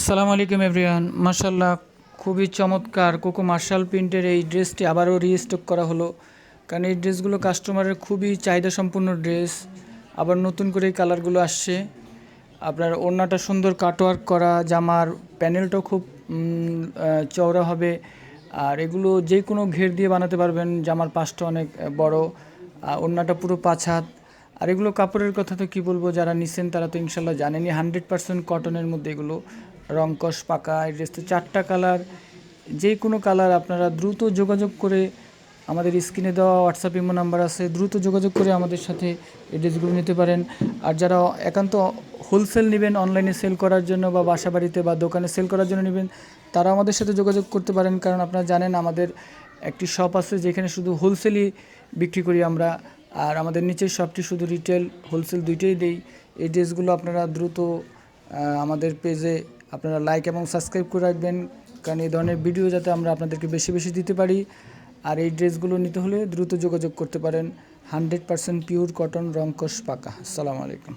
আসসালামু আলাইকুম এভরিওয়ান, মাশাল্লাহ খুবই চমৎকার কোকো মার্শাল প্রিন্টের এই ড্রেসটি আবারও রিস্টক করা হলো। কারণ এই ড্রেসগুলো কাস্টমারের খুবই চাহিদা সম্পন্ন ড্রেস। আবার নতুন করে এই কালারগুলো আসছে। আপনার ওড়নাটা সুন্দর কাটওয়ার্ক করা, জামার প্যানেলটাও খুব চওড়া হবে। আর এগুলো যে কোনো ঘের দিয়ে বানাতে পারবেন। জামার পাশটা অনেক বড়, ওড়নাটা পুরো 5 হাত। আর এগুলো কাপড়ের কথা তো কী বলবো, যারা নিছেন তারা তো ইনশাল্লাহ জানেনই। 100% কটনের মধ্যে এগুলো, রংকশ পাকা। এই ড্রেসটা 4টা কালার, যে কোনো কালার। আপনারা দ্রুত যোগাযোগ করে, আমাদের স্ক্রিনে দেওয়া হোয়াটসঅ্যাপ ইমো নাম্বার আছে, দ্রুত যোগাযোগ করে আমাদের সাথে এই ড্রেসগুলো নিতে পারেন। আর যারা একান্ত হোলসেল নেবেন, অনলাইনে সেল করার জন্য বা বাসা বাড়িতে বা দোকানে সেল করার জন্য নেবেন, তারা আমাদের সাথে যোগাযোগ করতে পারেন। কারণ আপনারা জানেন আমাদের একটি শপ আছে যেখানে শুধু হোলসেলই বিক্রি করি আমরা। আর আমাদের নিচের শপটি শুধু রিটেল হোলসেল দুইটাই দেই। এই ড্রেসগুলো আপনারা দ্রুত আমাদের পেজে আপনারা লাইক এবং সাবস্ক্রাইব করে রাখবেন, কারণ এই ধরনের ভিডিও যাতে আমরা আপনাদেরকে বেশি বেশি দিতে পারি। আর এই ড্রেসগুলো নিতে হলে দ্রুত যোগাযোগ করতে পারেন। 100% পিওর কটন, রংকশ পাকা। আসসালামু আলাইকুম।